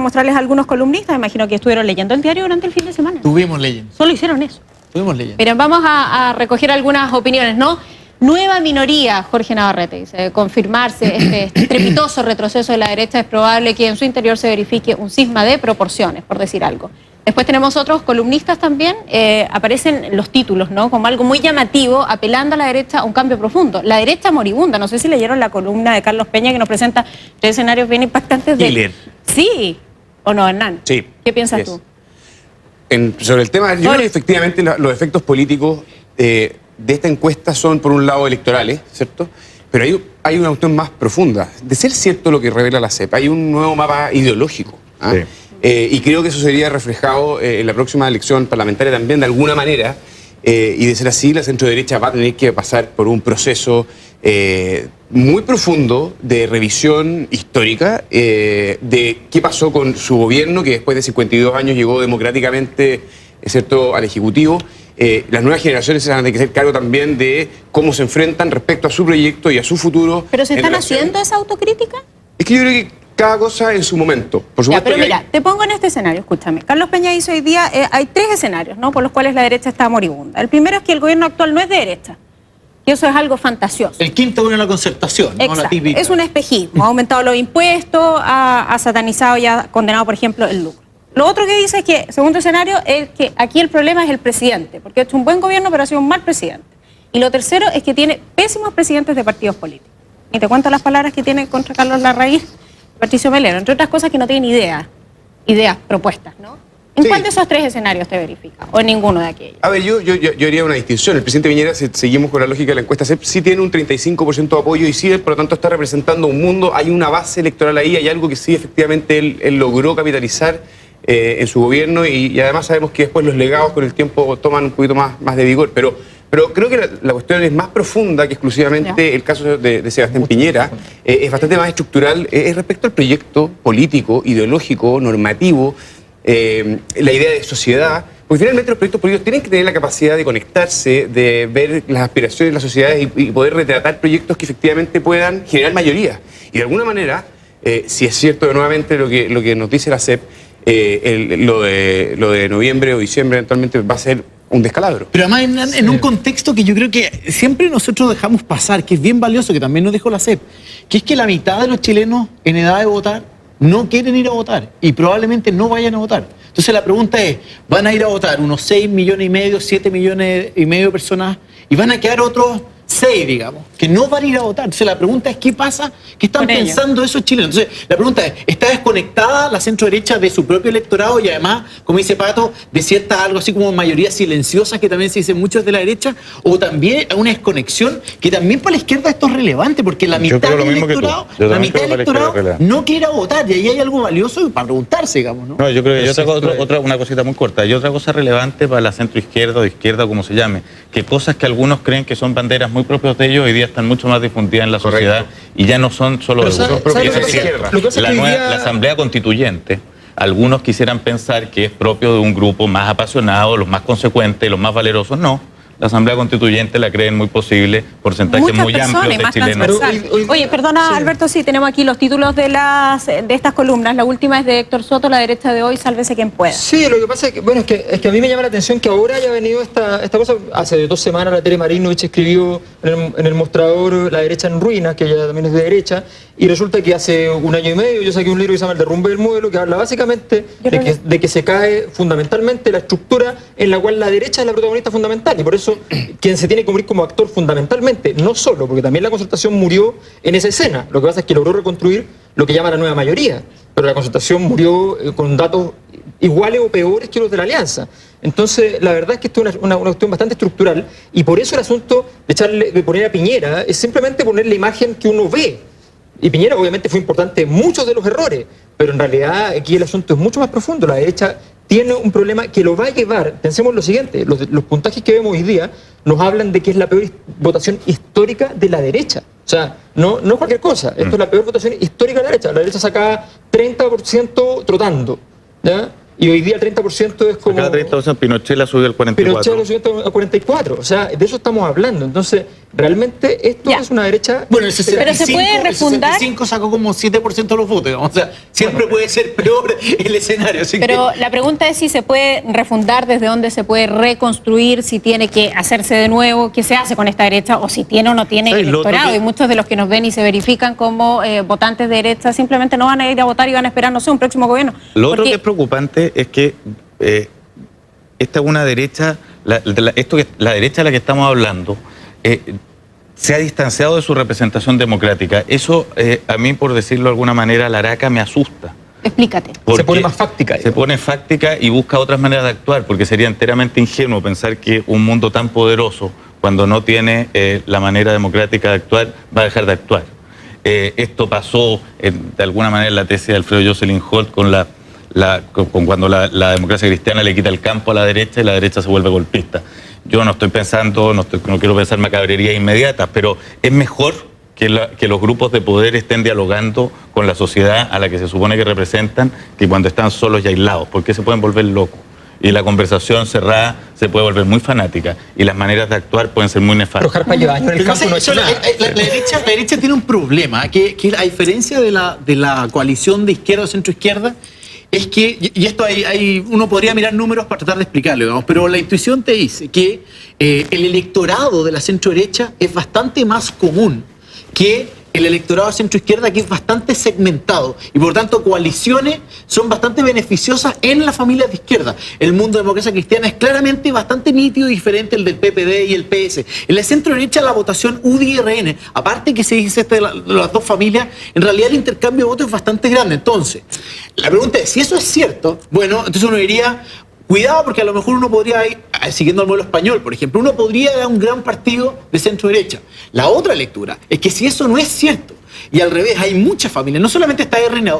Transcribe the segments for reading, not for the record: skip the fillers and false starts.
mostrarles a algunos columnistas, imagino que estuvieron leyendo el diario durante el fin de semana. Estuvimos leyendo. Solo hicieron eso. Estuvimos leyendo. Miren, vamos a recoger algunas opiniones, ¿no? Nueva minoría, Jorge Navarrete dice, confirmarse este estrepitoso retroceso de la derecha, es probable que en su interior se verifique un cisma de proporciones, por decir algo. Después tenemos otros columnistas también, aparecen los títulos, ¿no? Como algo muy llamativo, apelando a la derecha a un cambio profundo. La derecha moribunda, no sé si leyeron la columna de Carlos Peña que nos presenta tres escenarios bien impactantes de... Sí, ¿o no, Hernán? Sí. ¿Qué piensas tú? Sobre el tema, yo creo que efectivamente los efectos políticos de esta encuesta son, por un lado, electorales, ¿cierto? Pero hay una cuestión más profunda. De ser cierto lo que revela la CEP, hay un nuevo mapa ideológico. ¿Ah? Sí. Y creo que eso sería reflejado en la próxima elección parlamentaria también, de alguna manera. Y de ser así, la centroderecha va a tener que pasar por un proceso muy profundo de revisión histórica de qué pasó con su gobierno, que después de 52 años llegó democráticamente, ¿cierto?, al Ejecutivo. Las nuevas generaciones se van a tener que hacer cargo también de cómo se enfrentan respecto a su proyecto y a su futuro. ¿Pero se están haciendo esa autocrítica? Es que yo creo que cada cosa en su momento. Por supuesto. Ya, pero mira, te pongo en este escenario, escúchame. Carlos Peña dice hoy día, hay tres escenarios, ¿no?, por los cuales la derecha está moribunda. El primero es que el gobierno actual no es de derecha. Y eso es algo fantasioso. El quinto es una concertación, ¿no? Exacto. La típica. Es un espejismo. Ha aumentado los impuestos, ha satanizado y ha condenado, por ejemplo, el lucro. Lo otro que dice es que, segundo escenario, es que aquí el problema es el presidente, porque ha hecho un buen gobierno, pero ha sido un mal presidente. Y lo tercero es que tiene pésimos presidentes de partidos políticos. Y te cuento las palabras que tiene contra Carlos Larraín, Patricio Melero, entre otras cosas que no tienen ideas, propuestas, ¿no? ¿En cuál de esos tres escenarios te verifica? ¿O en ninguno de aquellos? A ver, yo haría una distinción. El presidente Piñera, si seguimos con la lógica de la encuesta CEP, sí tiene un 35% de apoyo y sí, por lo tanto, está representando un mundo. Hay una base electoral ahí, hay algo que sí, efectivamente, él logró capitalizar en su gobierno y además sabemos que después los legados con el tiempo toman un poquito más de vigor. Pero creo que la cuestión es más profunda que exclusivamente el caso de Sebastián Piñera. Es bastante más estructural respecto al proyecto político, ideológico, normativo, la idea de sociedad, porque finalmente los proyectos políticos tienen que tener la capacidad de conectarse, de ver las aspiraciones de las sociedades y poder retratar proyectos que efectivamente puedan generar mayoría. Y de alguna manera, si es cierto nuevamente lo que nos dice la CEP, lo de noviembre o diciembre eventualmente va a ser un descalabro. Pero además en un contexto que yo creo que siempre nosotros dejamos pasar, que es bien valioso, que también nos dejó la CEP, que es que la mitad de los chilenos en edad de votar no quieren ir a votar y probablemente no vayan a votar. Entonces la pregunta es, ¿van a ir a votar unos 6 millones y medio, 7 millones y medio de personas y van a quedar otros 6, digamos, que no van a ir a votar? Entonces la pregunta es, ¿qué pasa? ¿Qué están pensando esos chilenos? Entonces la pregunta es, ¿está desconectada la centro-derecha de su propio electorado y además, como dice Pato, de cierta algo así como mayoría silenciosa que también se dice muchos de la derecha? ¿O también una desconexión que también para la izquierda esto es relevante? Porque la mitad del electorado, no quiere ir a votar y ahí hay algo valioso para preguntarse, digamos, ¿no? No, yo creo que yo traigo una cosita muy corta. Y otra cosa relevante para la centro-izquierda o izquierda, como se llame, que cosas que algunos creen que son banderas muy propios de ellos, hoy día están mucho más difundidas en la sociedad y ya no son solo de grupos. La Asamblea Constituyente, algunos quisieran pensar que es propio de un grupo más apasionado, los más consecuentes, los más valerosos. No. La Asamblea Constituyente la creen muy posible, porcentajes muy amplios de chilenos. Oye, perdona, Alberto, sí, tenemos aquí los títulos de estas columnas. La última es de Héctor Soto, La derecha de hoy, sálvese quien pueda. Sí, lo que pasa es que, bueno, es que a mí me llama la atención que ahora haya venido esta cosa. Hace 2 semanas la Tere Marinovich escribió en el mostrador La derecha en ruinas, que ella también es de derecha, y resulta que hace 1 año y medio yo saqué un libro que se llama El derrumbe del modelo, que habla básicamente de que se cae fundamentalmente la estructura en la cual la derecha es la protagonista fundamental, y por eso quien se tiene que morir como actor fundamentalmente, no solo, porque también la Concertación murió en esa escena. Lo que pasa es que logró reconstruir lo que llama la nueva mayoría, pero la Concertación murió con datos iguales o peores que los de la Alianza. Entonces, la verdad es que esto es una cuestión bastante estructural, y por eso el asunto de poner a Piñera es simplemente poner la imagen que uno ve. Y Piñera obviamente fue importante en muchos de los errores, pero en realidad aquí el asunto es mucho más profundo. La derecha tiene un problema que lo va a llevar. Pensemos lo siguiente, los puntajes que vemos hoy día nos hablan de que es la peor votación histórica de la derecha. O sea, no es cualquier cosa, esto es la peor votación histórica de la derecha. La derecha sacaba 30% trotando, ¿ya? Y hoy día 30% es como... Cada 30% Pinochet la subió al 44%. Pinochet la subió al 44%, o sea, de eso estamos hablando. Entonces, realmente esto Ya. es una derecha... Bueno, el 65, Pero se puede refundar. El 65 sacó como 7% de los votos, digamos. O sea, siempre puede ser peor el escenario. Así Pero la pregunta es si se puede refundar, desde dónde se puede reconstruir, si tiene que hacerse de nuevo, qué se hace con esta derecha o si tiene o no tiene Sí, lo otro electorado. que- Y muchos de los que nos ven y se verifican como votantes de derecha simplemente no van a ir a votar y van a esperar, no sé, un próximo gobierno. Lo otro Porque- que es preocupante es que esta es una derecha, la derecha de la que estamos hablando, se ha distanciado de su representación democrática. Eso, a mí, por decirlo de alguna manera, la Araca me asusta. Explícate. Porque Se pone más fáctica. Se pone fáctica y busca otras maneras de actuar, porque sería enteramente ingenuo pensar que un mundo tan poderoso, cuando no tiene la manera democrática de actuar, va a dejar de actuar. Esto pasó, de alguna manera, en la tesis de Alfredo Jocelyn Holt con cuando la democracia cristiana le quita el campo a la derecha y la derecha se vuelve golpista. Yo no estoy pensando, no quiero pensar macabrerías inmediatas, pero es mejor que los grupos de poder estén dialogando con la sociedad a la que se supone que representan que cuando están solos y aislados, porque se pueden volver locos. Y la conversación cerrada se puede volver muy fanática y las maneras de actuar pueden ser muy Pero nefastas. Jarpa lleva años en el Pero campo y no ha hecho nada. la derecha tiene un problema, que a diferencia de la coalición de izquierda o centro-izquierda, es que, y esto uno podría mirar números para tratar de explicarlo, digamos, pero la intuición te dice que el electorado de la centro-derecha es bastante más común que el electorado centro-izquierda, que es bastante segmentado, y por tanto coaliciones son bastante beneficiosas en las familias de izquierda. El mundo de democracia cristiana es claramente bastante nítido y diferente el del PPD y el PS. En la centro-derecha la votación UDI y RN, aparte que se dice de las dos familias, en realidad el intercambio de votos es bastante grande. Entonces, la pregunta es, si eso es cierto, bueno, entonces uno diría... Cuidado, porque a lo mejor uno podría ir, siguiendo el modelo español, por ejemplo, uno podría dar un gran partido de centro-derecha. La otra lectura es que si eso no es cierto, y al revés, hay muchas familias, no solamente está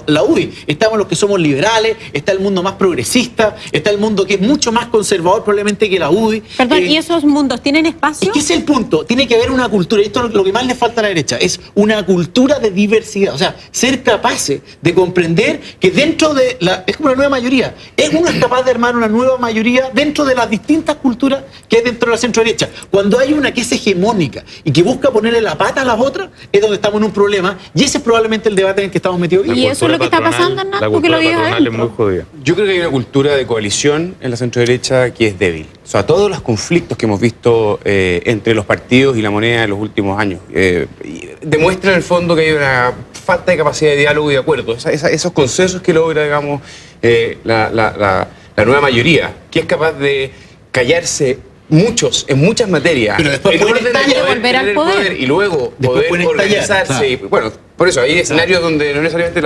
la UDI, estamos los que somos liberales, está el mundo más progresista, está el mundo que es mucho más conservador probablemente que la UDI. Perdón, ¿y esos mundos tienen espacio? Es que ese es el punto, tiene que haber una cultura, y esto es lo que más le falta a la derecha, es una cultura de diversidad, o sea, ser capaces de comprender que dentro de es como una nueva mayoría, uno es capaz de armar una nueva mayoría dentro de las distintas culturas que hay dentro de la centro-derecha. Cuando hay una que es hegemónica y que busca ponerle la pata a las otras, es donde estamos en un problema, y ese es probablemente el debate en el que estamos metidos hoy. Y eso es lo que está pasando, Hernán, La tú que lo cultura vives patronal es adentro. muy jodida. Yo creo que hay una cultura de coalición en la centroderecha que es débil. O sea, todos los conflictos que hemos visto entre los partidos y la moneda en los últimos años demuestran en el fondo que hay una falta de capacidad de diálogo y de acuerdo. Esos consensos que logra, digamos, la nueva mayoría, que es capaz de callarse en muchas materias, Pero después en pueden orden de estallar, poder volver al tener el poder. y luego Después poder pueden estallar, organizarse. claro. Bueno, por eso hay escenarios donde no necesariamente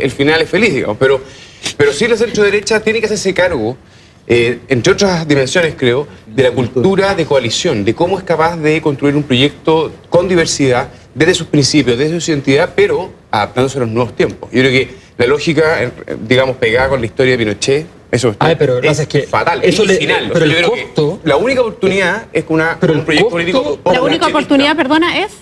el final es feliz, digamos, pero sí la centro-derecha tiene que hacerse cargo, entre otras dimensiones, creo, de la cultura de coalición, de cómo es capaz de construir un proyecto con diversidad, desde sus principios, desde su identidad, pero adaptándose a los nuevos tiempos. Yo creo que la lógica, digamos, pegada con la historia de Pinochet, eso pero lo que pasa es que fatal, eso es final. pero O sea, el yo creo costo... que la única oportunidad es con Pero un el proyecto costo- político La única oportunidad, perdona, es...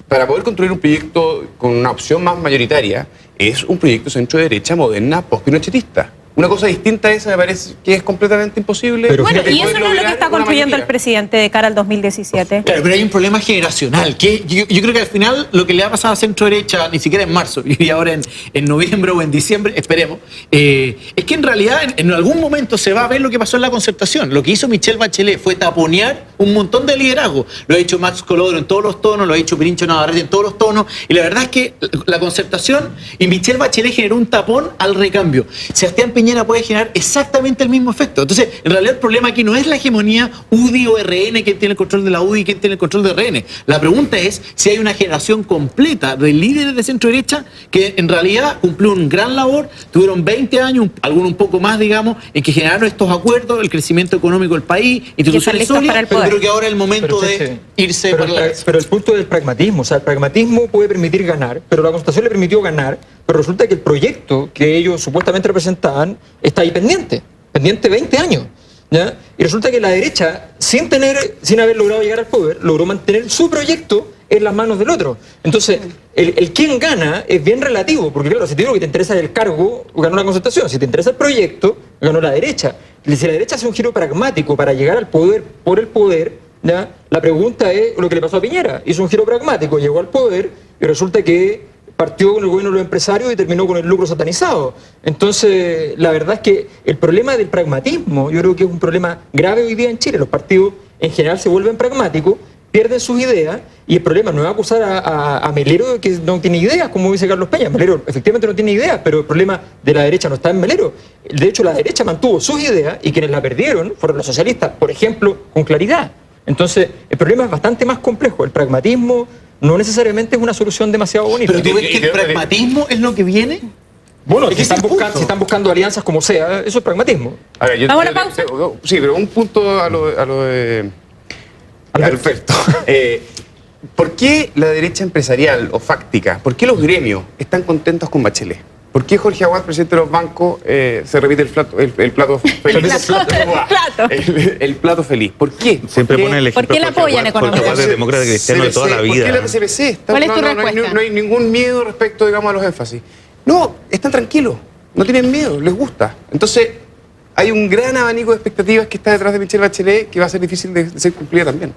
para poder construir un proyecto con una opción más mayoritaria es un proyecto centro-derecha moderna post-pinochetista. Una cosa distinta a esa me parece que es completamente imposible. Pero Bueno, fíjate, y eso poder no es lo que lograr está una construyendo el mayoría. presidente de cara al 2017. Claro, pero hay un problema generacional, que yo creo que al final lo que le ha pasado a centro-derecha, ni siquiera en marzo, y ahora en noviembre o en diciembre, esperemos, es que en realidad en algún momento se va a ver lo que pasó en la concertación. Lo que hizo Michelle Bachelet fue taponear un montón de liderazgo. Lo ha hecho Max Colodro en todos los tonos, lo ha hecho Pirincho Navarrete en todos los tonos, y la verdad es que la concertación y Michelle Bachelet generó un tapón al recambio. Sebastián Piñera puede generar exactamente el mismo efecto. Entonces, en realidad el problema aquí no es la hegemonía UDI o RN, quién tiene el control de la UDI y quién tiene el control de RN. La pregunta es si hay una generación completa de líderes de centro derecha que en realidad cumplió un gran labor, tuvieron 20 años, algunos un poco más, digamos, en que generaron estos acuerdos, el crecimiento económico del país, instituciones listos para el sólidas, pero poder. creo que ahora es el momento de irse pero, por la... pero el punto del pragmatismo, o sea, el pragmatismo puede permitir ganar, pero la Constitución le permitió ganar, pero resulta que el proyecto que ellos supuestamente representaban está ahí pendiente 20 años. ¿Ya? Y resulta que la derecha, sin haber logrado llegar al poder, logró mantener su proyecto en las manos del otro. Entonces, el quien gana es bien relativo, porque claro, si te digo que te interesa el cargo, ganó la concertación. Si te interesa el proyecto, ganó la derecha. Y si la derecha hace un giro pragmático para llegar al poder por el poder, ¿ya? La pregunta es lo que le pasó a Piñera. Hizo un giro pragmático, llegó al poder y resulta que partió con el gobierno de los empresarios y terminó con el lucro satanizado. Entonces, la verdad es que el problema del pragmatismo, yo creo que es un problema grave hoy día en Chile. Los partidos en general se vuelven pragmáticos, pierden sus ideas, y el problema no es acusar a Melero de que no tiene ideas, como dice Carlos Peña. Melero efectivamente no tiene ideas, pero el problema de la derecha no está en Melero. De hecho, la derecha mantuvo sus ideas y quienes la perdieron fueron los socialistas, por ejemplo, con Claridad. Entonces, el problema es bastante más complejo. El pragmatismo no necesariamente es una solución demasiado bonita. Pero tú ves que el pragmatismo es lo que viene. Bueno, si ese están, es el buscando, punto. si están buscando alianzas como sea, eso es pragmatismo. A ver, ¿Vamos a una pausa? Sí, pero un punto a lo de Alberto. ¿Por qué la derecha empresarial o fáctica, por qué los gremios están contentos con Bachelet? ¿Por qué Jorge Aguad, presidente de los bancos, se repite el plato feliz? El plato feliz. ¿Por qué? Siempre pone el ejemplo. ¿Por qué la Jorge apoyan Aguad, Jorge Aguad es demócrata cristiano de toda la vida. ¿Por qué la CPC? ¿Cuál es tu respuesta? No hay ningún miedo respecto, digamos, a los énfasis. No, están tranquilos, no tienen miedo, les gusta. Entonces, hay un gran abanico de expectativas que está detrás de Michelle Bachelet que va a ser difícil de ser cumplida también.